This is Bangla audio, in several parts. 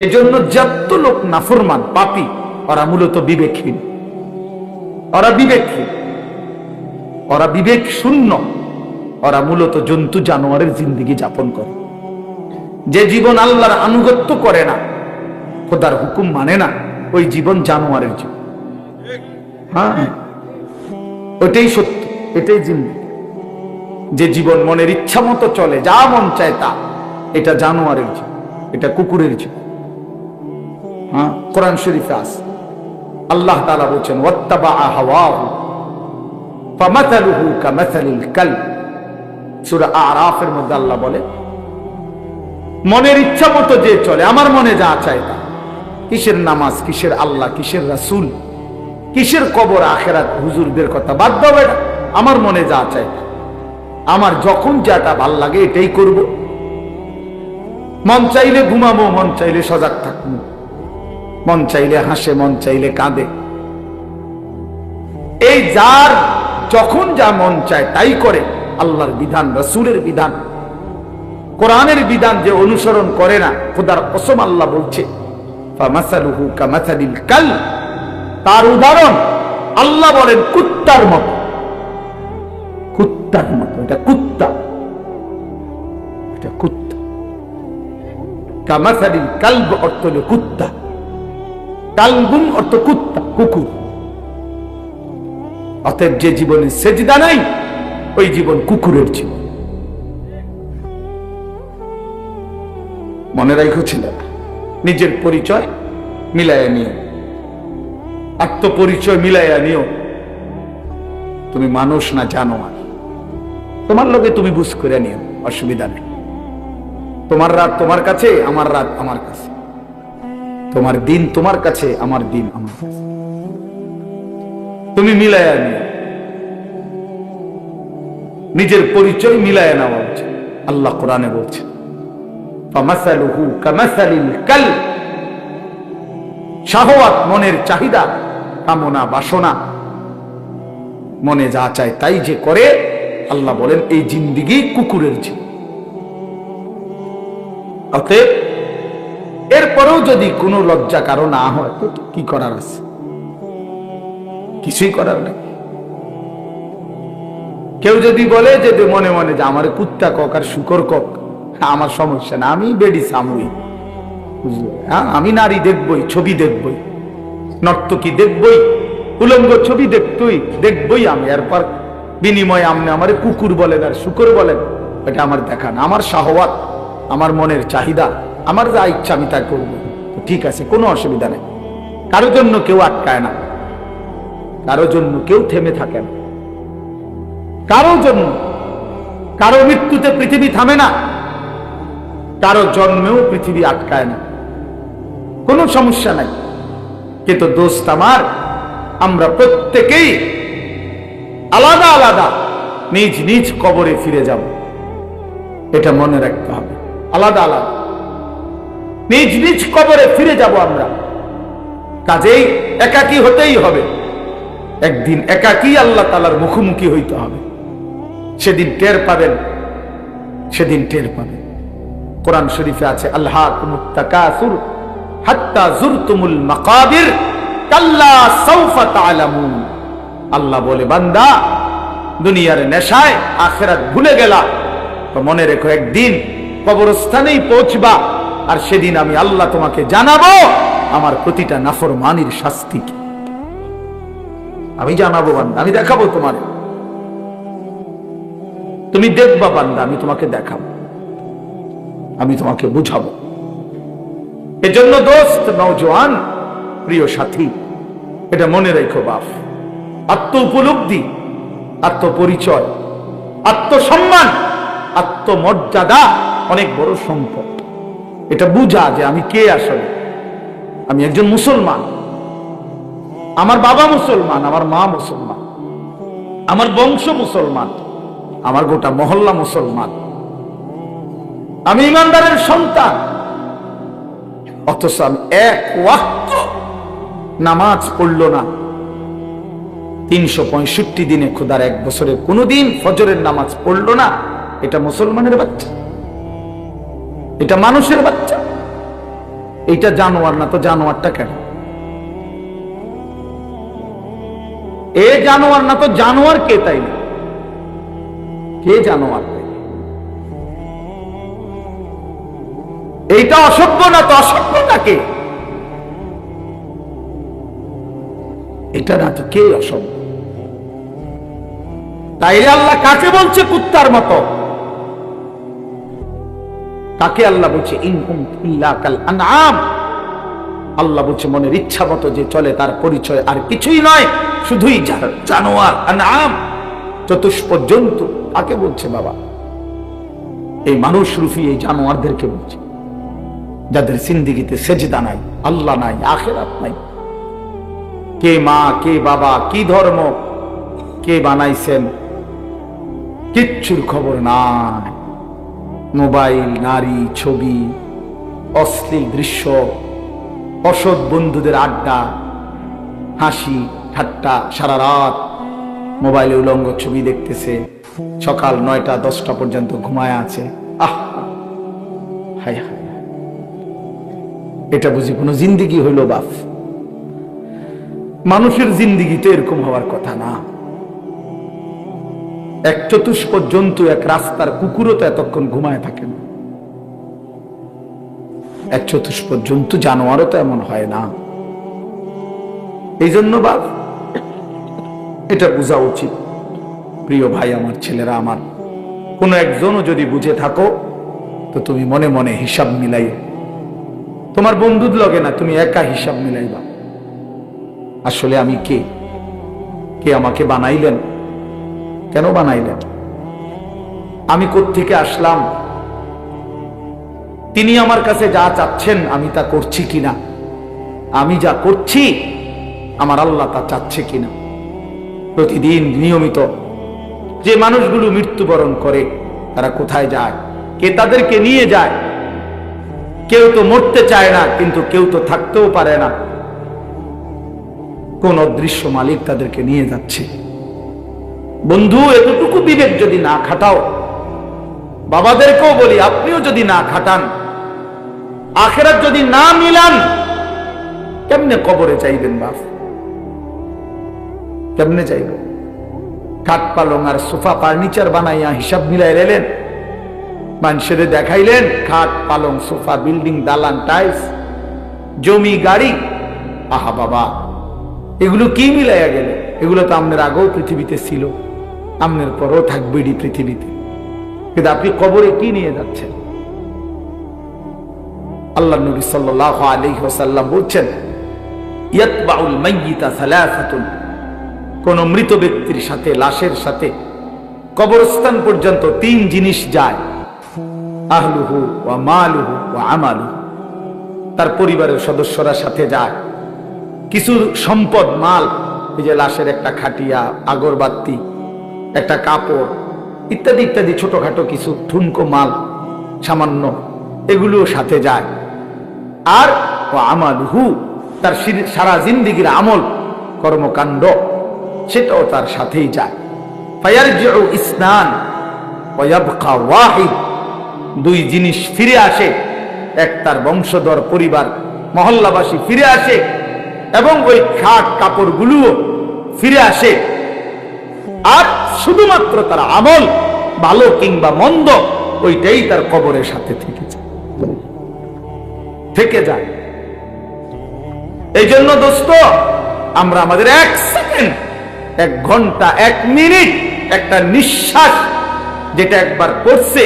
এজন্য যত লোক নাফরমান পাপী ওরা মূলত বিবেকহীন, ওরা বিবেকহীন, ওরা বিবেক শূন্য, ওরা মূলত জন্তু জানোয়ারের জিন্দেগি যাপন করে। যে জীবন আল্লাহর আনুগত্য করে না, খোদার হুকুম মানে না, ওই জীবন জানোয়ারের জীবন। হ্যাঁ, ওইটাই সত্য, এটাই জিন্দেগি। যে জীবন মনের ইচ্ছা মতো চলে, যা মন চায় তা, এটা জানোয়ারের জীবন, এটা কুকুরের জীবন। হ্যাঁ, কোরআন শরীফে আছে, আল্লাহ তাআলা বলেছেন ওয়াত্তাবাআ হাওয়াহু ফামাসালুহু কামাসালিল কালব। সূরা আরাফের মধ্যে আল্লাহ বলে, মনের ইচ্ছা মতো যে চলে, আমার মনে যা চায় তা, কিসের নামাজ, কিসের আল্লাহ, কিসের রাসূল, কিসের কবর আখিরাত, হুজুরদের কথা বাদ দাও, এটা আমার মনে যা চায়, আমার যখন যেটা ভাল লাগে এটাই করব। মন চাইলে ঘুমাবো, মন চাইলে সজাগ থাকবো, মন চাইলে হাসে, মন চাইলে কাঁদে। এই যার যখন যা মন চায় তাই করে। আল্লাহর বিধান, রাসূলের বিধান, কোরআনের বিধান যে অনুসরণ করে না, খোদার কসম আল্লাহ বলছে ফামাসালুহু কামাসালিল কালব, তার উদাহরণ আল্লাহ বলেন কুত্তার মতো। কুত্তার মতো, এটা কুত্তা, এটা কুত্তা। কামাসালিল কালব অর্থ হলো কুত্তা, কালবুন অর্থ কুত্তা, কুকুর। অতএব যে জীবনে সেজদা নাই, ওই জীবন কুকুরের জীবন। মনে রাখো ছেলেরা, নিজের পরিচয় মিলাইয়া নিও, আত্মপরিচয় মিলাইয়া নিও। তুমি মানুষ না জানোয়ার, তোমার লগে তুমি বুঝ করে নিও, অসুবিধা নেই। তোমার রাত তোমার কাছে, আমার রাত আমার কাছে, তোমার দিন তোমার কাছে, আমার দিন আমার কাছে, তুমি মিলাইয়া নিও। নিজের পরিচয় মিলাইয়া নেওয়া উচিত। আল্লাহ কোরআনে বলছে ফামাসালুহু কামাসালিল কালব, শাহওয়াত, মনের চাহিদা, কামনা, বাসনা, মনে যা চায় তাই যে করে, আল্লাহ বলেন এই জিন্দেগি কুকুরের জীবন। অতএব এরপরেও যদি কোনো লজ্জা কারো না হয়, তো কি করার আছে? কিছুই করার নেই। কেউ যদি বলে যে মনে মনে যে আমার কুত্তা কক আর শুকর কক, আমার সমস্যা না, আমি বেডি সামুই, হ্যাঁ, আমি নারী দেখবই, ছবি দেখবই, নর্তকী দেখবই, উলঙ্গ ছবি দেখবই আমি। এরপর বিনিময়ে আপনি আমার কুকুর বলেন আর শুকর বলেন, এটা আমার দেখা না। আমার শাহওয়াত, আমার মনের চাহিদা, আমার যা ইচ্ছা আমি তা করবো, ঠিক আছে, কোনো অসুবিধা নেই। কারোর জন্য কেউ আটকায় না, কারোর জন্য কেউ থেমে থাকে না, কারোর জন্য, কারো মৃত্যুতে পৃথিবী থামে না, কারো জন্মেও পৃথিবী আটকায় না, কোনো সমস্যা নাই। কিন্তু দোস্ত আমার, আমরা প্রত্যেকেই আলাদা আলাদা নিজ নিজ কবরে ফিরে যাব, এটা মনে রাখতে হবে। আলাদা আলাদা নিজ নিজ কবরে ফিরে যাব আমরা। কাজেই একাকী হতেই হবে, একদিন একাকী আল্লাহ তাআলার মুখোমুখি হইতে হবে। সেদিন টের পাবেন, সেদিন টের পাবেন। কোরআন শরীফে আছে আলহাকুমুত তাকাসুর হাত্তা যুরতুমুল মাকাবির কাল্লা সাউফা তা'লামুন। আল্লাহ বলে, বান্দা, দুনিয়ার নেশায় আখিরাত ভুলে গেলা, তো মনে রেখো একদিন কবরস্থানেই পৌঁছবা, আর সেদিন আমি আল্লাহ তোমাকে জানাবো আমার প্রতিটা নাফরমানির শাস্তি কি। আমি জানাবো বান্দা, আমি দেখাবো তোমারে, তুমি দেখবা বান্দা, আমি তোমাকে দেখাবো, আমি তোমাকে বুঝাবো। এজন্য দোস্ত, নওজোয়ান, প্রিয় সাথী, এটা মনে রেখো বাপ, আত্ম উপলব্ধি, আত্মপরিচয়, আত্মসম্মান, আত্মমর্যাদা অনেক বড় সম্পদ। এটা বুঝা যে আমি কে আসলে। আমি একজন মুসলমান, আমার বাবা মুসলমান, আমার মা মুসলমান, আমার বংশ মুসলমান, আমার গোটা মহল্লা মুসলমান, আমি ইমানদারের সন্তান। অথচ আমি এক ওয়াক্ত নামাজ পড়ল না, 365 দিনে, খোদার এক বছরে কোনোদিন ফজরের নামাজ পড়ল না, এটা মুসলমানের বাচ্চা, এটা মানুষের বাচ্চা। এইটা জানোয়ার না তো জানোয়ারটা কেন? এ জানোয়ার না তো জানোয়ার কে? তাই না, কে জানোয়ার? এইটা অসভ্য না তো অসভ্য না কে? এটা না তো কে অসভ্য? তাইলে আল্লাহ কাকে বলছে কুত্তার মতো? কাকে আল্লাহ বলছে ইনহুম ইল্লা কাল আনআম? আল্লাহ বলছে মনের ইচ্ছা মতো যে চলে তার পরিচয় আর কিছুই নয়, শুধুই জানোয়ার, আনআম, চতুষ্প জন্তু। কাকে বলছে বাবা? এই মানুষ রূপী এই জানোয়ারদেরকে বলছে, যাদের জিন্দেগিতে সেজদা নাই, আল্লাহ নাই, আখিরাত নাই। কে মা, কে বাবা, কি ধর্ম, কে বানাইছেন, কিচ্ছুর খবর নাই। মোবাইল, নারী, ছবি, অশ্লীল দৃশ্য, অসৎ বন্ধুদের আড্ডা, হাসি ঠাট্টা, সারা রাত মোবাইলে উলঙ্গ ছবি দেখতেছে, সকাল 9টা 10টা পর্যন্ত ঘুমায় আছে। আহ, হায় হায়, এটা বুঝি কোনো জিন্দিগি হইল বাপ? মানুষের জিন্দিগি তো এরকম হওয়ার কথা না। এক চতুষ্প জন্তু, এক রাস্তার কুকুরও তো এতক্ষণ ঘুমায় থাকে না। এক চতুষ্প জন্তু, জানোয়ারও তো এমন হয় না। এই জন্য বাপ এটা বোঝা উচিত। প্রিয় ভাই আমার, ছেলেরা আমার, কোন একজনও যদি বুঝে থাকো তো তুমি মনে মনে হিসাব মিলাই, তোমার বন্ধুর লগে না, তুমি একা হিসাব মিলাইবা। আসলে আমি কে? কে আমাকে বানাইলেন? কেন বানাইলেন? আমি কোত্থেকে আসলাম? তিনি আমার কাছে যা চাচ্ছেন আমি তা করছি কিনা? আমি যা করছি আমার আল্লাহ তা চাচ্ছে কিনা? প্রতিদিন নিয়মিত যে মানুষগুলো মৃত্যুবরণ করে তারা কোথায় যায়? কে তাদেরকে নিয়ে যায়? কেউ তো মরতে চায় না, কিন্তু কেউ তো থাকতেও পারে না। কোন অদৃশ্য মালিক তাদেরকে নিয়ে যাচ্ছে। বন্ধু, এতটুকু বিবেক যদি না খাটাও, বাবাদেরকেও বলি আপনিও যদি না খাটান, আখিরাত যদি না মিলান, কেমনে কবরে চাইবেন বাপ? কেমনে চাইবেন? খাট পালং আর সোফা ফার্নিচার বানাইয়া হিসাব মিলাই এলেন, মানুষের দেখাইলেন খাট পালং সোফা, বিল্ডিং, দালান, টাইলস, জমি, গাড়ি। আহা বাবা, এগুলো কি মিলাইয়া গেলে? এগুলো তো আপনার আগেও পৃথিবীতে ছিল, আপনার পরও থাকবে পৃথিবীতে, কিন্তু আপনি কবরে কি নিয়ে যাচ্ছেন? আল্লাহ নবী সাল্লাল্লাহু আলাইহি ওয়াসাল্লাম বলছেন, ইয়াতবাউল মাইয়িতা সালাসাতুন, কোন মৃত ব্যক্তির সাথে, লাশের সাথে কবরস্থান পর্যন্ত 3 জিনিস যায়। আহলুহু ওয়া মালুহু ওয়া আমালুহু, তার পরিবারের সদস্যরা সাথে যায়। কিছু সম্পদ, মাল, এই যে লাশের একটা খাটিয়া, আগরবাতি, একটা কাপড় ইত্যাদি ইত্যাদি, ছোটখাটো কিছু ঠুনকো মাল সামান্য, এগুলো সাথে যায়। আর ওয়া আমালুহু, তার সারা জিন্দেগীর আমল, কর্মকাণ্ড, সেটাও তার সাথেই যায়। ফায়ারজিউ ইসনান ওয়া ইয়াবকা ওয়াহিদ, 2 জিনিস ফিরে আসে। এক, তার বংশধর, পরিবার, মহল্লাবাসী ফিরে আসে, এবং ওই খাট কাপড়গুলোও ফিরে আসে। আর শুধুমাত্র তার আমল, ভালো কিংবা মন্দ, ওইটাই তার কবরের সাথে থেকে যায়। এই জন্য দোস্ত, আমরা আমাদের 1 সেকেন্ড, 1 ঘন্টা, 1 মিনিট, একটা নিঃশ্বাস যেটা একবার করছে,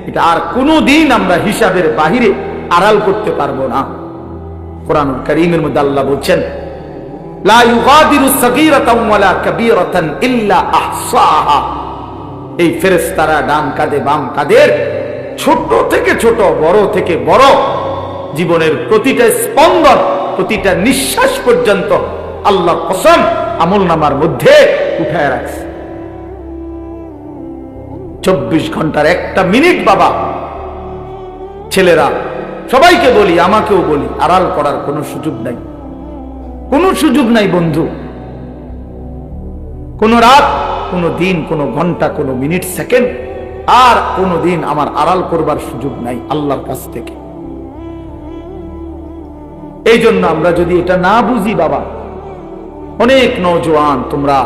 এটা আর কোনোদিন আমরা হিসাবের বাহিরে আড়াল করতে পারবো না। কোরআনুল কারীমের মধ্যে আল্লাহ বলছেন, লা ইউগাদিরু সাগীরাতান ওয়ালা কাবীরাতান ইল্লা আহসাহা। এই ফেরেশতারা ডান কাঁধে বাম কাঁধের, ছোট থেকে ছোট, বড় থেকে বড়, জীবনের প্রতিটা স্পন্দন, প্রতিটা নিঃশ্বাস পর্যন্ত আল্লাহ কসম আমলনামার মধ্যে উঠায় রাখছে। 24 ঘন্টার 1টা মিনিট বাবা, ছেলেরা, সবাইকে বলি, আমাকেও বলি, আড়াল করার কোনো সুযোগ নাই, কোনো সুযোগ নাই বন্ধু। কোন রাত, কোন দিন, কোন ঘন্টা, কোন মিনিট, সেকেন্ড, আর কোন দিন আমার আড়াল করবার সুযোগ নাই আল্লাহর কাছ থেকে। এই জন্য আমরা যদি এটা না বুঝি বাবা, অনেক নওজোয়ান তোমরা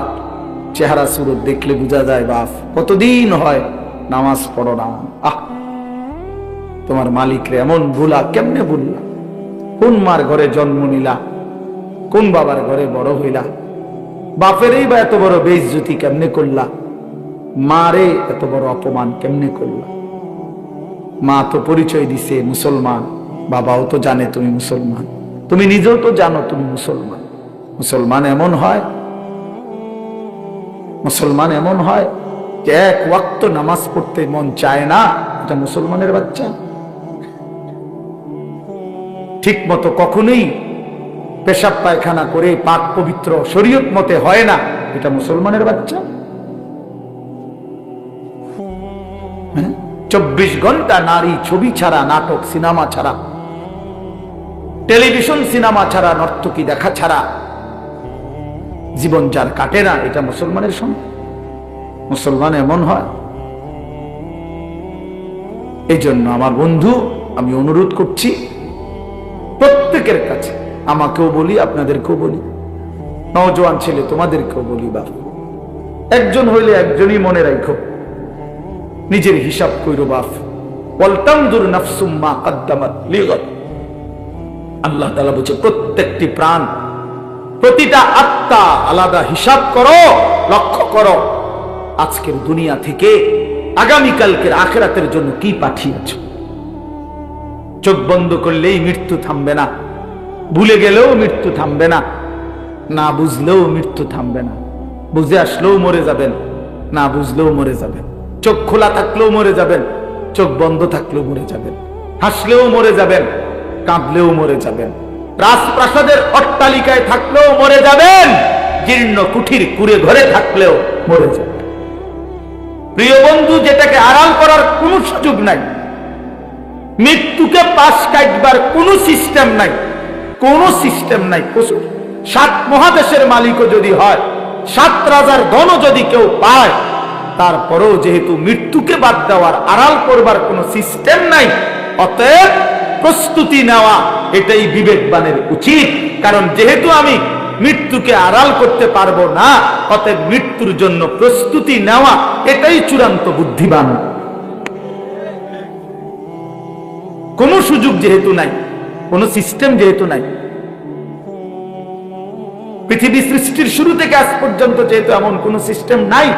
চেহারা সুরত দেখলে বোঝা যায় বাপ কতদিন হয় নামাজ পড়ো না। তোমার মালিকরে এমন ভুলা কেমনে ভুললা? কোন মার ঘরে জন্ম নিলা, কোন বাবার ঘরে বড় হইলা, বাপেরই বা এত বড় বেইজ্জতি কেমনে করলা, মারে এত বড় অপমান কেমনে করলা? মা তো পরিচয় দিছে মুসলমান, বাবাও তো জানে তুমি মুসলমান, তুমি নিজেও তো জানো তুমি মুসলমান। মুসলমান এমন হয়, মুসলমান এমন হয় যে এক ওয়াক্ত নামাজ পড়তে মন চায় না, এটা মুসলমানের বাচ্চা। ঠিক মতো কখনোই পেশাব পায়খানা করে পাক পবিত্র শরীয়ত মতে হয় না, এটা মুসলমানের বাচ্চা। 24 ঘন্টা নারী ছবি ছাড়া, নাটক সিনেমা ছাড়া, টেলিভিশন সিনেমা ছাড়া, নর্তকী দেখা ছাড়া জীবন যার কাটে না, এটা মুসলমানের সঙ্গে। মুসলমান এমন হয়। এই জন্য আমার বন্ধু, আমি অনুরোধ করছি প্রত্যেকের কাছে, আমাকেও বলি আপনাদেরকেও বলি, নওজোয়ান ছেলে তোমাদেরকেও বলি, বাবা একজন হইলে একজনই মনে রাখো, নিজের হিসাব কইরো বাপ। ওয়ালতানজুর নাফসুম মা কদ্দামাত লিগাদ। আল্লাহ তাআলা বলেছে প্রত্যেকটি প্রাণ, প্রতিটা আত্মা আলাদা হিসাব করো, লক্ষ্য করো আজকের দুনিয়া থেকে আগামীকালকের আখিরাতের জন্য কি পাঠিয়েছো। চোখ বন্ধ করলেই মৃত্যু থামবে না, ভুলে গেলেও মৃত্যু থামবে না, না বুঝলেও মৃত্যু থামবে না। বুঝে আসলেও মরে যাবেন, না বুঝলেও মরে যাবেন। চোখ খোলা থাকলেও মরে যাবেন, চোখ বন্ধ থাকলেও মরে যাবেন। হাসলেও মরে যাবেন, কাঁদলেও মরে যাবেন। রাজপ্রাসাদের অট্টালিকায় থাকলেও মরে যাবেন, জীর্ণ কুঠির কুড়ে ঘরে থাকলেও মরে যাবেন। প্রিয় বন্ধু, যেটাকে আড়াল করার কোনো সুযোগ নাই, মৃত্যুকে পাশ কাটবার কোনো সিস্টেম নাই, কোনো সিস্টেম নাই। 7 মহাদেশের মালিকও যদি হয়, 7 রাজার ধনও যদি কেউ পায়, তারপরেও যেহেতু মৃত্যুকে বাদ দেওয়ার, আড়াল করবার কোনো সিস্টেম নাই, অতএব প্রস্তুতি নেওয়া এটাই বিবেকবানের উচিত। কারণ যেহেতু আমি মৃত্যুকে আড়াল করতে পারবো না, অতএব মৃত্যুর জন্য প্রস্তুতি নেওয়া এটাই চূড়ান্ত বুদ্ধিমান। কোনো সুযোগ যেহেতু নাই, কোনো সিস্টেম যেহেতু নাই, পৃথিবী সৃষ্টির শুরু থেকে আজ পর্যন্ত যেহেতু এমন কোন সিস্টেম নাই,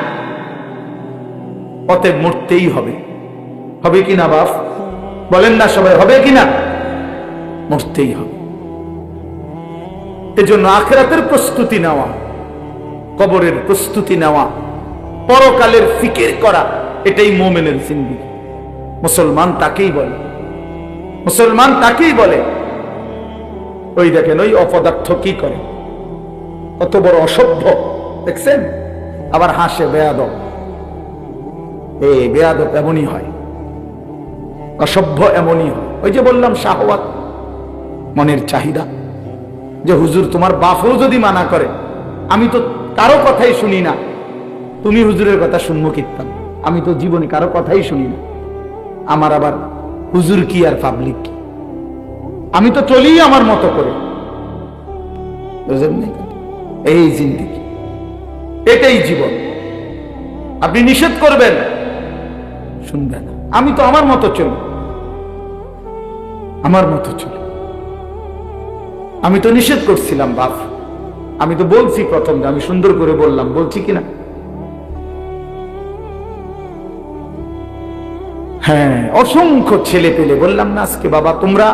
অতএব মরতেই হবে। হবে কিনা বাপ বলেন না সবাই, হবে কিনা? মরতেই হবে। এজন্য আখিরাতের প্রস্তুতি নেওয়া, কবরের প্রস্তুতি নেওয়া, পরকালের ফিকির করা, এটাই মুমিনের জিন্দেগি। মুসলমান তাকেই বলে, মুসলমান তাকেই বলে। ওই দেখেন ওই অপদার্থ কি করে, কত বড় অসভ্য দেখছেন, আবার হাসে বেয়াদব। এই বেয়াদব এমনই হয়, অসভ্য এমনই হয়। ওই যে বললাম শাহওয়াত, মনের চাহিদা, যে হুজুর তোমার বাপও যদি মানা করে, আমি তো কারো কথাই শুনি না, তুমি হুজুরের কথা শুনবো কিতাম, আমি তো জীবনে কারো কথাই শুনি না, আমার আবার হুজুর কি আর পাবলিক কি, আমি তো চলি আমার মতো করে। বুঝলেন না? এই জিন্দেগি, এটাই জীবন। আপনি নিষেধ করবেন, শুনবে না, আমি তো আমার মতো চলি, আমার মতো চলি। আমি তো নিষেধ করছিলাম বাপ, আমি তো বলছি প্রথম যে আমি সুন্দর করে বললাম, বলছি কিনা? হ্যাঁ, অসংখ্য ছেলে পেলে বললাম না আজকে বাবা, তোমরা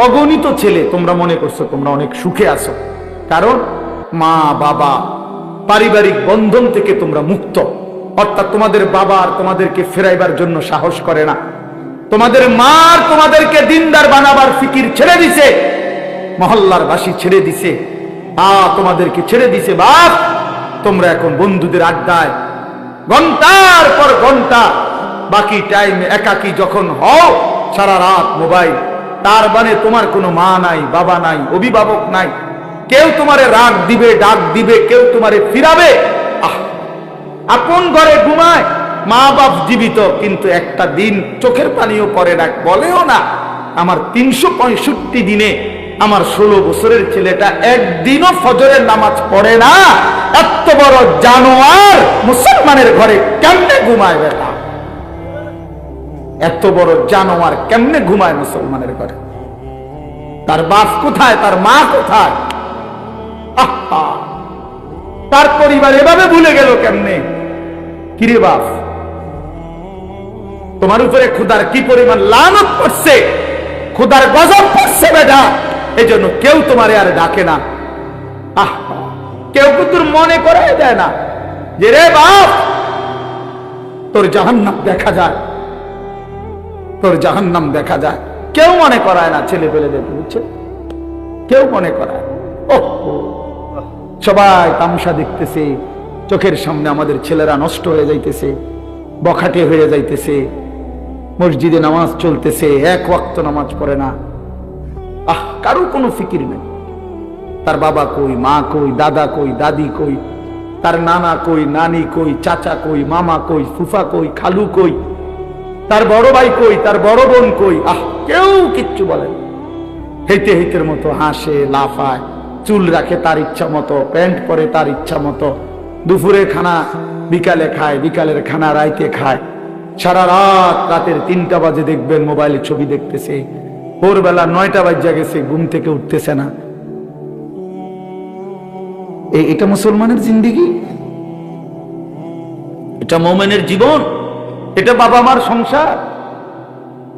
অগণিত ছেলে, তোমরা মনে করছো তোমরা অনেক সুখে আছো, কারণ মা বাবা পারিবারিক বন্ধন থেকে তোমরা মুক্ত। অর্থাৎ তোমাদের বাবা আর তোমাদেরকে ফেরাইবার জন্য সাহস করে না, তোমাদের মা তোমাদেরকে দিনদার বানাবার ফিকির ছেড়ে দিছে, মহল্লার বাসী ছেড়ে দিছে, তোমাদেরকে ছেড়ে দিছে। বাপ, তোমরা এখন বন্ধুদের আড্ডায় ঘন্টার পর ঘন্টা, বাকি টাইম একাকী যখন হও, সারা রাত মোবাইল। তার মানে তোমার কোনো মা নাই, বাবা নাই, অভিভাবক নাই, কেউ তোমারে রাগ দিবে, ডাক দিবে, কেউ তোমারে ফিরাবে। আপন ঘরে ঘুমায়, মা বাপ জীবিত, কিন্তু একটা দিন চোখের পানিও পরে না, বলেও না আমার 365 দিনে আমার 16 বছরের ছেলেটা একদিনও ফজরের নামাজ পড়ে না, এত বড় জানোয়ার মুসলমানের ঘরে কেমনে ঘুমায় বেটা? এত বড় জানোয়ার কেমনে ঘুমায় মুসলমানের ঘরে? তার বাপ কোথায়, তার মা কোথায়? আহা, তার পরিবার এভাবে ভুলে গেল কেমনে? কিরে বাপ, তোমার উপরে খোদার কি পরিমাণ লানত পড়ছে, খোদার গজব পড়ছে বেটা, এই জন্য কেউ তোমারে আর ডাকে না। আহা, কেউ তোর মনে করাই দেয় না যে রে বাপ তোর জাহান্নাম দেখা যায়, তোর জাহান্নাম দেখা যায়। কেউ মনে করায় না ছেলে পেলেদের, বুঝছে? কেউ মনে করায়। সবাই তামাশা দেখতেছে, চোখের সামনে আমাদের ছেলেরা নষ্ট হয়ে যাইতেছে, বখাটে হয়ে যাইতেছে, মসজিদে নামাজ চলতেছে, এক ওয়াক্ত নামাজ পড়ে না। কারো কোনো ফিকির নেই। তার বাবা কই, মা কই, দাদা কই, দাদি কই, তার নানা কই, নানি কই, চাচা কই, মামা কই, ফুফা কই, খালু কই, তার বড় ভাই কই, তার বড় বোন কই? কেউ কিচ্ছু বলে না। হেঁটে হেঁটের মতো হাসে, লাফায়, চুল রাখে তার ইচ্ছা মতো, প্যান্ট পরে তার ইচ্ছা মতো, দুপুরে খানা বিকালে খায়, বিকালের খানা রাইতে খায়, সারা রাত, রাতের 3টা বাজে দেখবেন মোবাইলে ছবি দেখতেছে, ভোরবেলা 9টা বাজে গেছে, ঘুম থেকে উঠতেছে না। এটা মুসলমানের জিন্দেগি? এটা মুমিনের জীবন? এটা বাবা মার সংসার?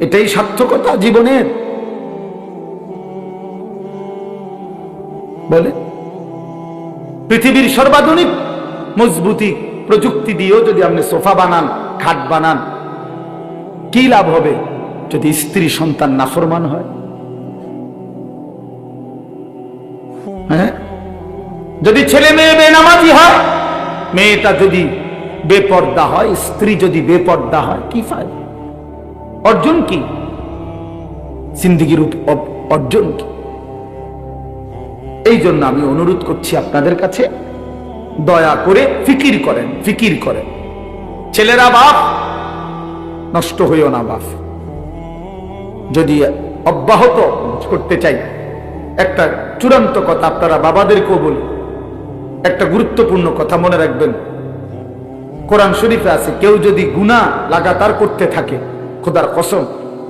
এটাই সার্থকতা জীবনের? বলে পৃথিবীর সর্বাধুনিক মজবুতি প্রযুক্তি দিয়েও যদি আপনি সোফা বানান, খাট বানান, কি লাভ হবে যদি স্ত্রী সন্তান নাফরমান হয়? হ্যাঁ, যদি ছেলে মেয়ে বেনামাজি হয়, মেয়েটা যদি বেপর্দা হয়, স্ত্রী যদি বেপর্দা হয়, কি ফায়দা? অর্জন কি জিন্দেগির অর্জন কি? এই জন্য আমি অনুরোধ করছি আপনাদের কাছে, দয়া করে ফিকির করেন, ফিকির করেন। ছেলেরা বাপ, নষ্ট হইও না বাপ। যদি অব্যাহত করতে চাই, একটা চূড়ান্ত কথা আপনারা বাবাদেরকেও বলি, একটা গুরুত্বপূর্ণ কথা মনে রাখবেন। কোরআন শরীফে আছে, কেউ যদি গুনাহ লাগাতার করতে থাকে, খোদার কসম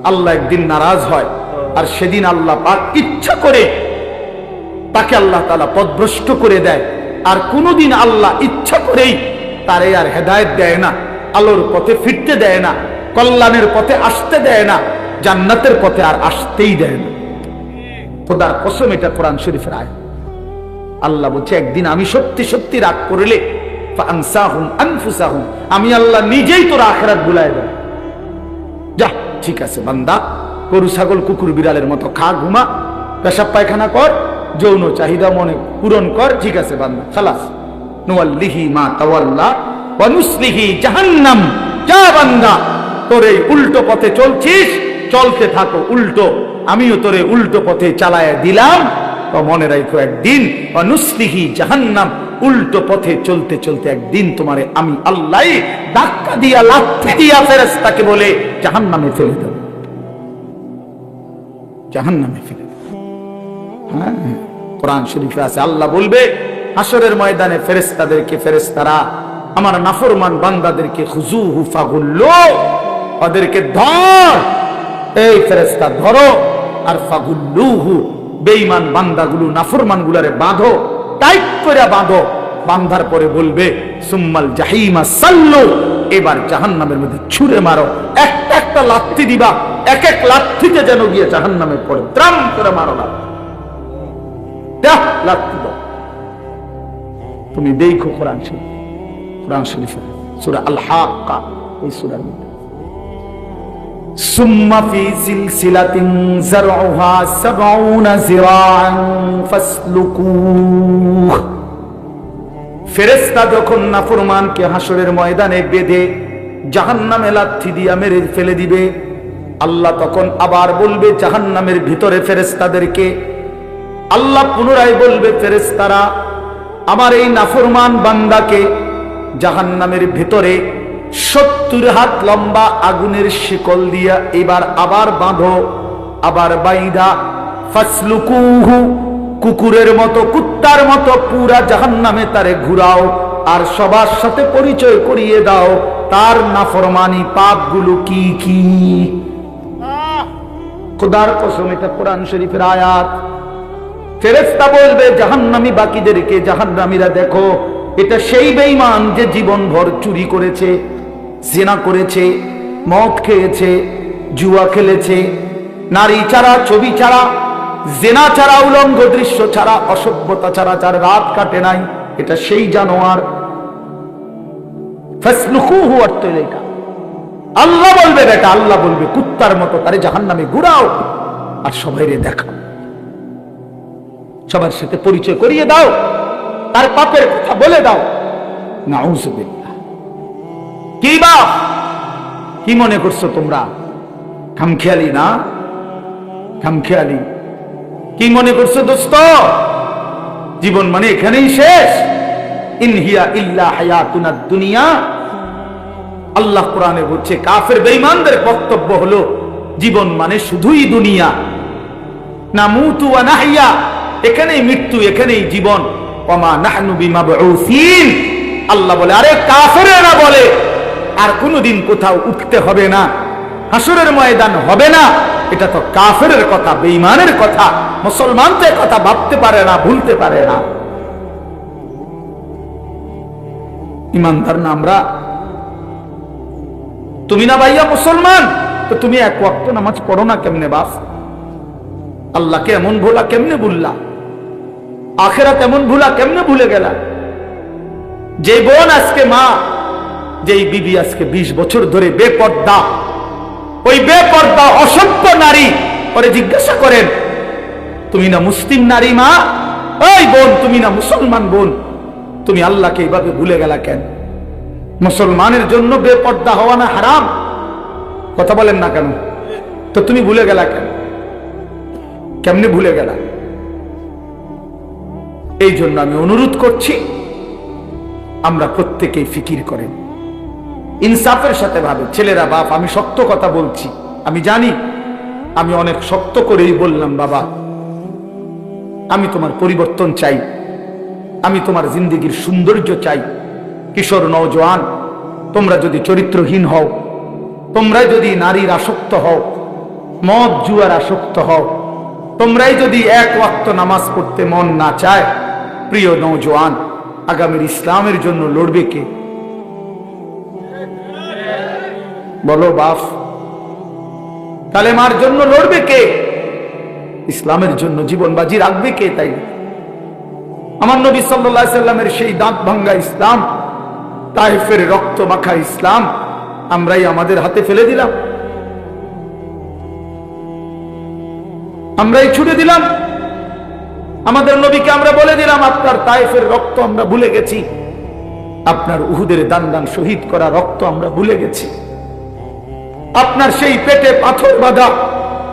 আল্লাহ একদিন নারাজ হয়, আর সেদিন আল্লাহ পাক ইচ্ছা করে তাকে আল্লাহ তাআলা পথভ্রষ্ট করে দেয়। আর কোনদিন আল্লাহ ইচ্ছা করেই তারে আর হেদায়েত দেয় না, আলোর পথে ফিরতে দেয় না, কল্যাণের পথে আসতে দেয় না, জান্নাতের পথে আর আসতেই দেয় না। খোদার কসম, এটা কোরআন শরীফের আয়াত। আল্লাহ বলছে, একদিন আমি সত্যি সত্যি রাগ করলে ফাআনসাহুম আনফুসাহুম, আমি আল্লাহ নিজেই তোর আখিরাত ভুলায় দেব। যা, ঠিক আছে বান্দা, গরু ছাগল কুকুর বিড়ালের মতো খা, ঘুমা, পেশাব পায়খানা কর, যৌন চাহিদা মনে পূরণ কর, ঠিক আছে বান্দা, খালাস। নুওয়াল্লিহি মা তাওয়াল্লা ওয়া নুসলিহি জাহান্নাম। যা বান্দা, তোর এই উল্টো পথে চলছিস, চলতে থাকো উল্টো, আমিও তোরে উল্টো পথে চালায় দিলাম। তো মনে রাখো, একদিন ওয়া নুসলিহি জাহান্নাম, উল্টো পথে চলতে চলতে একদিন তোমারে আমি আল্লাহ ধাক্কা দিয়া, লাথি দিয়া ফেরেশতাকে বলে জাহান্নামে ফেলে দেব, জাহান্নামে ফেলে দেব। হ্যাঁ, কোরআন শরীফে আছে, আল্লাহ বলবে হাসরের ময়দানে ফেরেশতাদেরকে, ফেরেশতারা আমার নাফরমান বান্দাদেরকে খুজুহু ফাগুল্লু, ওদেরকে ধর, এই ফেরেশতা ধরো, আর ফাগুল্লুহু, বেঈমান বান্দাগুলো, নাফরমান গুলারে বাঁধো, টাইট করে বাঁধো। বাঁধার পরে বলবে সুম্মাল জাহিমা সাল্লু, এবার জাহান্নামের মধ্যে ছুঁড়ে মারো। একটা একটা লাথি দিবা, এক এক লাথিতে যেন গিয়ে জাহান্নামে পড়ে, দ্রাম করে মারো না, লাথি দাও। তুমি দেখো কোরআন শরীফ, কোরআন শরীফে সূরা আল হাক্কা, এই সূরার মধ্যে সুম্মা ফি সিলসিলাতিন যারউহা ৭০ যিরাআন ফাসলুকুহ। ফেরেশতা যখন নাফরমানকে হাসরের ময়দানে বেঁধে জাহান্নামে লাথি দিয়া মেরে ফেলে দিবে, আল্লাহ তখন আবার বলবে জাহান্নামের ভিতরে ফেরেশতাদেরকে, আল্লাহ পুনরায় বলবে ফেরেশতারা আমার এই নাফরমান বান্দাকে জাহান্নামের ভিতরে ৭০ হাত লম্বা আগুনের শিকল দিয়া এবার আবার বাঁধো, আবার বাইদা ফাসলুকুহু, কুকুরের মতো কুত্তার মতো পুরা জাহান্নামে তারে ঘুরাও, আর সবার সাথে পরিচয় করিয়ে দাও তার নাফরমানি পাপগুলো কি কি। খোদার কসম, এটা কোরআন শরীফের আয়াত। ফেরেশতা বলবে জাহান্নামী বাকিদেরকে, জাহান্নামীরা দেখো, এটা সেই বেঈমান যে জীবনভর চুরি করেছে, জিনা করেছে, মদ খেয়েছে, জুয়া খেলেছে, নারী ছাড়া, ছবি ছাড়া, জিনা ছাড়া, উলঙ্গ দৃশ্য ছাড়া, অসভ্যতা ছাড়া যার রাত কাটে নাই, এটা সেই জানোয়ার। ফাসলুকুহু অর্থ এটা। আল্লাহ বলবে বেটা, আল্লাহ বলবে কুত্তার মতো তারে জাহান্নামে ঘুরাও আর সবাইরে দেখাও, সবার সাথে পরিচয় করিয়ে দাও, তার পাপের কথা বলে দাও। নাউযুবিল্লাহ। কি বাপ, কি মনে করছো তোমরা? খামখেয়ালি না? খামখেয়ালি। কি মনে করছো দোস্ত? জীবন মানে এখানেই শেষ? ইন হিয়া ইল্লা হায়াতুনাদ দুনিয়া। আল্লাহ কোরআনে বলছে, কাফের বেঈমানদের বক্তব্য হলো জীবন মানে শুধুই দুনিয়া। নামুতু ওয়া নাহইয়া, এখানেই মৃত্যু, এখানেই জীবন। ওমা নাহনু বিমাবউসিন, আল্লাহ বলে, আরে কাফেরেরা বলে আর কোনোদিন কোথাও উঠতে হবে না, হাসরের ময়দান হবে না। এটা তো কাফেরের কথা, বেঈমানের কথা। মুসলমান তো এই কথা ভাবতে পারে না, ভুলতে পারে না। ইমানদার না আমরা? তুমি না ভাইয়া মুসলমান, তো তুমি এক ওয়াক্ত নামাজ পড়ো না কেমনে বাপ? আল্লাহকে এমন ভোলা কেমনে ভুললা? আখিরাত এমন ভুলা কেমনে ভুলে গেলা? যে বোন আজকে মা, যেই বিবি আজকে 20 বছর ধরে বেপর্দা, ওই বেপর্দা অসভ্য নারী, পরে জিজ্ঞাসা করেন, তুমি না মুসলিম নারী মা? ওই বোন, তুমি না মুসলমান বোন, তুমি আল্লাহকে এইভাবে ভুলে গেলা কেন? মুসলমানের জন্য বেপর্দা হওয়া না হারাম? কথা বলেন না কেন? তো তুমি ভুলে গেলা কেন? কেমনে ভুলে গেলা? এই জন্য আমি অনুরোধ করছি, আমরা প্রত্যেকেই ফিকির করেন, ইনসাফের সাথে ভাবে। ছেলেরা, বাপ, আমি শক্ত কথা বলছি, আমি জানি আমি অনেক শক্ত করেই বললাম, বাবা আমি তোমার পরিবর্তন চাই, আমি তোমার জিন্দেগির সৌন্দর্য চাই। কিশোর নওজোয়ান, তোমরা যদি চরিত্রহীন হও, তোমরা যদি নারীর আসক্ত হও, মদ জুয়ার আসক্ত হও, তোমরাই যদি এক ওয়াক্ত নামাজ পড়তে মন না চায়, প্রিয় নওজোয়ান, আগামীর ইসলামের জন্য লড়বে কে? বলো বাপ, কালেমার জন্য লড়বে কে? ইসলামের জন্য জীবন বাজি রাখবে কে? তাই আমার নবী সাল্লাল্লাহু আলাইহি সাল্লামের সেই দাঁত ভাঙ্গা ইসলাম, তায়েফের রক্ত মাখা ইসলাম আমরাই আমাদের হাতে ফেলে দিলাম, আমরাই ছুড়ে দিলাম। আমাদের নবীকে আমরা বলে দিলাম, আপনার তায়েফের রক্ত আমরা ভুলে গেছি, আপনার উহুদের দান দান শহীদ করা রক্ত আমরা ভুলে গেছি, আপনার সেই পেটে পাথর বাঁধা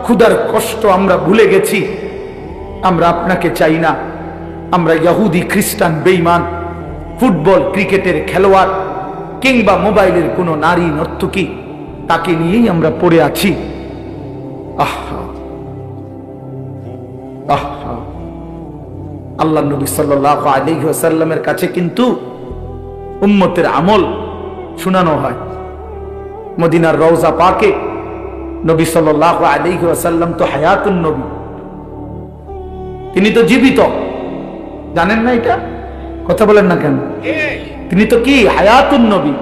ক্ষুধার কষ্ট আমরা ভুলে গেছি। আমরা আপনাকে চাই না, আমরা ইহুদি, খ্রিস্টান, বেঈমান, ফুটবল, ক্রিকেটের খেলোয়াড় কিংবা মোবাইলের কোনো নারী নর্তকী, তাকে নিয়েই আমরা পড়ে আছি। আহা আহা, আল্লাহ নবী সাল্লাল্লাহু আলাইহি ওয়াসাল্লামের কাছে কিন্তু উম্মতের আমল শোনানো হয়। মদিনার রওজা পাকে নবী সাল্লাল্লাহু আলাইহি ওয়াসাল্লাম তো হায়াতুন নবী, তিনি তো জীবিত, জানেন না এটা? কথা বলেন না কেন? তিনি তো কি হায়াতুন নবী,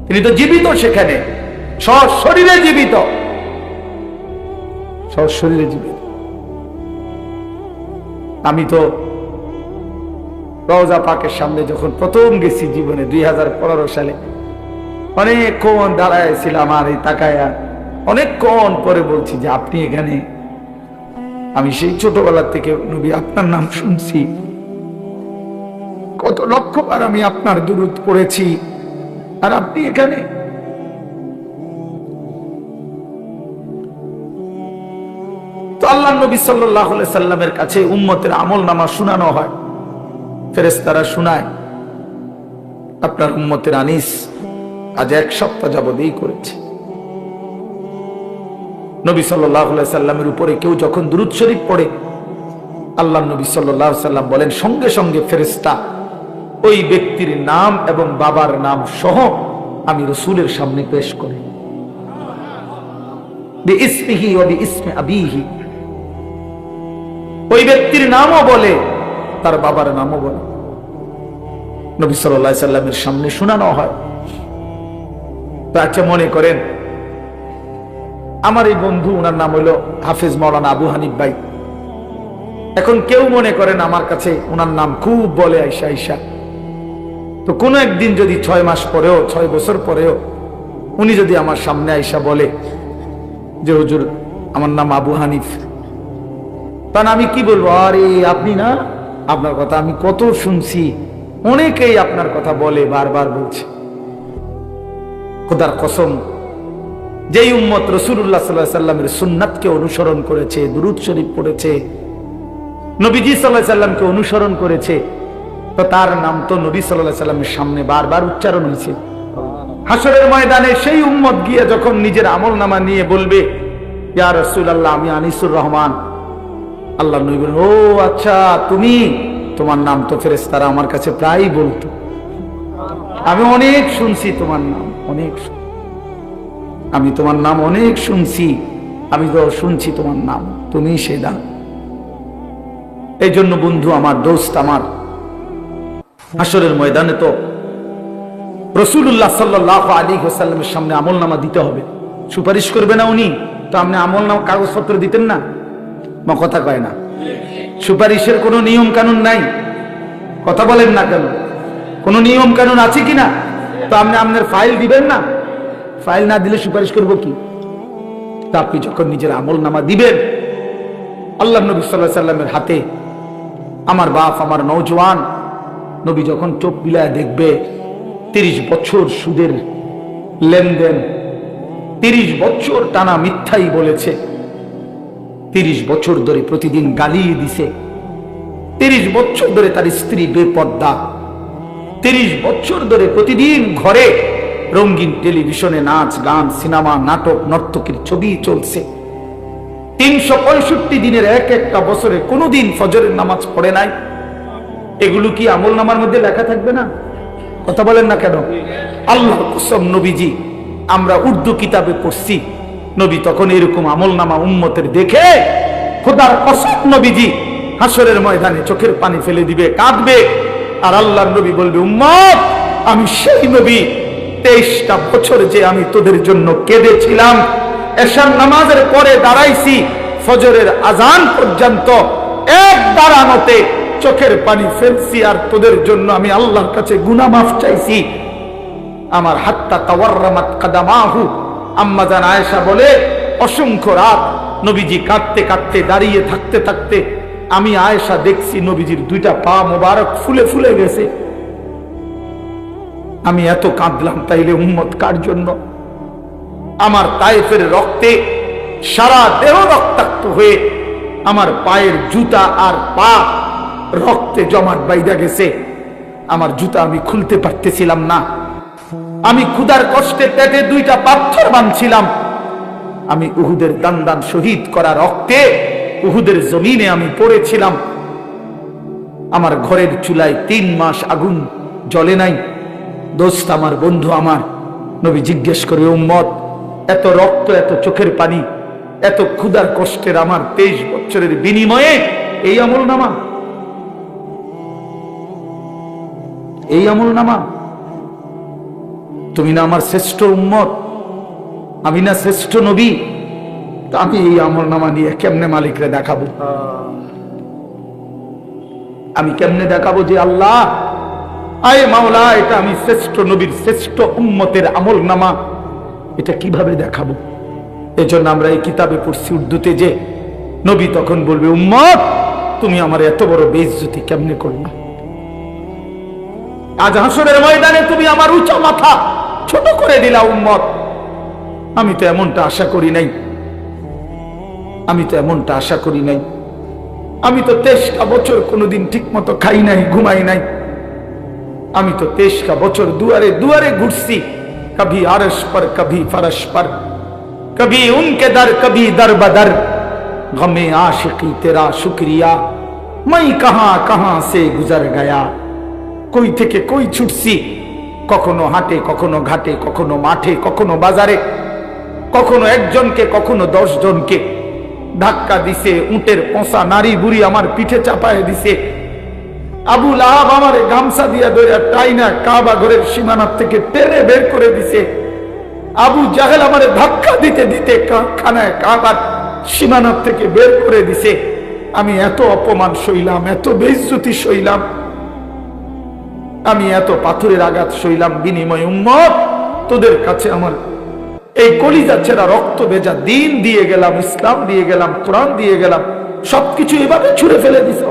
তিনি তো জীবিত, সেখানে সশরীরে জীবিত, সশরীরে জীবিত। আমি তো রওজা পাকের সামনে যখন প্রথম গেছি জীবনে 2015 সালে, অনেকক্ষণ দাঁড়াইছিলাম আর এই তাকায়া, অনেকক্ষণ পরে বলছি যে আপনি এখানে? আমি সেই ছোটবেলা থেকে নবী আপনার নাম শুনছি, কত লক্ষবার আমি আপনার দুরূদ পড়েছি, আর আপনি এখানে? তো আল্লাহ নবী সাল্লাল্লাহু আলাইহি সাল্লামের কাছে উম্মতের আমলনামা শোনানো হয়, ফেরেশতারা শোনায়। আপনার উম্মতের আনিস আজ 1 সপ্তাহ যাবত এই করেছে, নবী সাল্লাল্লাহু আলাইহি সাল্লামের উপরে কেউ যখন দুরূদ শরীফ পড়ে, আল্লাহ নবী সাল্লাল্লাহু আলাইহি সাল্লাম বলেন সঙ্গে সঙ্গে ফেরেশতা ওই ব্যক্তির নাম এবং বাবার নাম সহ আমি রাসূলের সামনে পেশ করি, বিইসমিহি ওয়া বিইসমি আবিহি। ওই ব্যক্তির নামও বলে, তার বাবার নামও বলে, নবী সাল্লাল্লাহু আলাইহি সাল্লামের সামনে শোনানো হয়। তো আচ্ছা, মনে করেন আমার এই বন্ধু, ওনার নাম হলো হাফেজ মাওলানা আবু হানিফ ভাই। এখন কেউ মনে করেন আমার কাছে ওনার নাম খুব বলে আইসা আইসা, তো কোনো একদিন যদি 6 মাস পরেও 6 বছর পরেও উনি যদি আমার সামনে আইসা বলে যে হুজুর আমার নাম আবু হানিফ, তা আমি কি বলবো? আরে আপনি না, আপনার কথা আমি কত শুনছি, অনেকেই আপনার কথা বলে, বারবার বলছে। খোদার কসম, যেই উম্মত রাসূলুল্লাহ সাল্লাল্লাহু আলাইহি সাল্লামের সুন্নাতকে অনুসরণ করেছে, দুরূদ শরীফ পড়েছে, নবীজি সাল্লাল্লাহু আলাইহি সাল্লামকে অনুসরণ করেছে, তো তার নাম তো নবী সাল্লাল্লাহু আলাইহি সাল্লামের সামনে বারবার উচ্চারণ হয়েছে। হাসরের ময়দানে সেই উম্মত গিয়ে যখন নিজের আমলনামা নিয়ে বলবে, ইয়া রাসূলুল্লাহ আমি আনিসুর রহমান, আল্লাহ নবী বলেন, ও আচ্ছা তুমি, তোমার নাম তো ফেরেশতারা আমার কাছে প্রায়ই বলতো, আমি অনেক শুনছি তোমার নাম, অনেক আমি তোমার নাম অনেক শুনছি, আমি তো শুনছি তোমার নাম, তুমি সেদা। এই জন্য বন্ধু আমার, দোস্ত আমার, হাসরের ময়দানে তো রাসূলুল্লাহ সাল্লাল্লাহু আলাইহি ওয়াসাল্লামের সামনে আমলনামা দিতে হবে। সুপারিশ করবে না উনি, তো আপনি আমলনামা কাগজপত্র দিতেন না? কথা কয় না, সুপারিশের কোনো নিয়ম কানুন নাই, কথা বলেন না কেন? কোন নিয়ম কানুন আছে কিনা? তো আপনি আপনার ফাইল দিবেন না, ফাইল না দিলে সুপারিশ করবো কি? তা আপনি যখন নিজের আমলনামা দিবেন, আল্লাহ নবী সাল্লাল্লাহু আলাইহি সাল্লামের হাতে, আমার বাপ, আমার নওজোয়ান নবী যখন চোখ বিলায় দেখবে 30 বছর সুদের লেনদেন, 30 বছর টানা মিথ্যাই বলেছে, 30 বছর ধরে প্রতিদিন গালি দিছে, 30 বছর ধরে তার স্ত্রী বেপর্দা, 30 বছর ধরে প্রতিদিন ঘরে রঙিন টেলিভিশনে নাচ গান, সিনেমা, নাটক, নর্তকীর ছবি চলছে, 365 দিনের এক একটা বছরে কোনোদিন ফজরের নামাজ পড়ে নাই। এগুলো কি আমল নামার মধ্যে লেখা থাকবে না? কথা বলেন না কেন? আল্লাহর কসম, নবীজি, আমরা উর্দু কিতাবে পড়ছি, নবী তখন এরকম আমল নামা উম্মতের দেখে, খোদার কসম নবীজি হাসরের ময়দানে চোখের পানি ফেলে দিবে, কাঁদবে, আর আল্লাহর নবী বলবে, উম্মত আমি সেই নবী, 23টা বছর যে আমি তোদের জন্য কেঁদেছিলাম, এশার নামাজের পরে দাঁড়াইছি, ফজরের আজান পর্যন্ত এক দাঁড়ানোতে চোখের পানি ফেলছি, আর তোদের জন্য আমি আল্লাহর কাছে গুনাহ মাফ চাইছি। আমার হাত্তা তাওয়াররামাত কাদামাহু, আম্মা জান আয়েশা বলে, অসংখ্য রাত নবীজি কাঁদতে কাঁদতে, দাঁড়িয়ে থাকতে থাকতে আমি আয়েশা দেখছি নবীজির 2টা পা মোবারক ফুলে ফুলে গেছে। আমি এত কাঁদলাম, তাইলে উম্মত কার জন্য? আমার তায়েফের রক্তে সারা দেহ রক্তাক্ত হয়ে আমার পায়ের জুতা আর পা রক্তে জমাট বাইধা গেছে, আমার জুতা আমি খুলতে পারতেছিলাম না, আমি ক্ষুধার কষ্টে পেটে 2টা পাথর বাঁধছিলাম, আমি উহুদের দান দান শহীদ করা রক্তে উহুদের জমিনে আমি পড়েছিলাম, আমার ঘরের চুলায় 3 মাস আগুন জ্বলে নাই। দোস্ত আমার, বন্ধু আমার, নবী জিজ্ঞেস করে, উম্মত এত রক্ত, এত চোখের পানি, এত ক্ষুধার কষ্টের আমার 23 বছরের বিনিময়ে এই আমলনামা, এই আমলনামা? তুমি না আমার শ্রেষ্ঠ উম্মত, আমি না শ্রেষ্ঠ নবী, তা আমি এই আমলনামা নিয়ে কেমনে মালিকরে দেখাবো? আমি কেমনে দেখাবো যে আল্লাহ, আয় মাওলা, এটা আমি শ্রেষ্ঠ নবীর শ্রেষ্ঠ উম্মতের আমলনামা, এটা কিভাবে দেখাবো? এজন্য আমরা এই কিতাবে পড়ছি উর্দুতে, যে নবী তখন বলবে, উম্মত তুমি আমার এত বড় বেইজ্জতি কেমনে করলা? আজ হাসরের ময়দানে তুমি আমার উঁচা মাথা ছোট করে দিলা উম্মত। আমি তো এমনটা আশা করি নাই, আমি তো এমনটা আশা করি নাই। আমি তো 23টা বছর কোনোদিন ঠিক মতো খাই নাই, ঘুমাই নাই। আমি তো 23টা বছর দুয়ারে দুয়ারে ঘুরছি, কভি আরশ পর, কভি ফরশ পর, कभी उनके दर कभी दर बदर गमे आशिकी तेरा शुक्रिया मैं कहां कहां से गुजर गया কই থেকে কই ছুটছি কখনো হাটে কখনো ঘাটে কখনো মাঠে কখনো বাজারে কখনো একজনকে কখনো 10 জনকে ধাক্কা দিছে উটের পোঁছা নারী বুড়ি আমার পিঠে চাপায় দিছে আবু লাহাব আমারে গামছা দিয়া ধরে টাইনা কাবা ঘরের সীমানা থেকে টেনে বের করে দিছে আবু জাহেল আমারে ধাক্কা দিতে দিতে খানায় কাবার সীমানা থেকে বের করে দিছে আমি এত অপমান সইলাম এত বেইজ্জতি সইলাম আমি এত পাথরের আঘাত সইলাম বিনিময় উম্মত তোদের কাছে আমার এই কলিজা ছেঁড়া রক্ত ভেজা দিন দিয়ে গেলাম ইসলাম দিয়ে গেলাম কোরআন দিয়ে গেলাম সবকিছু এভাবে ছুঁড়ে ফেলে দিছ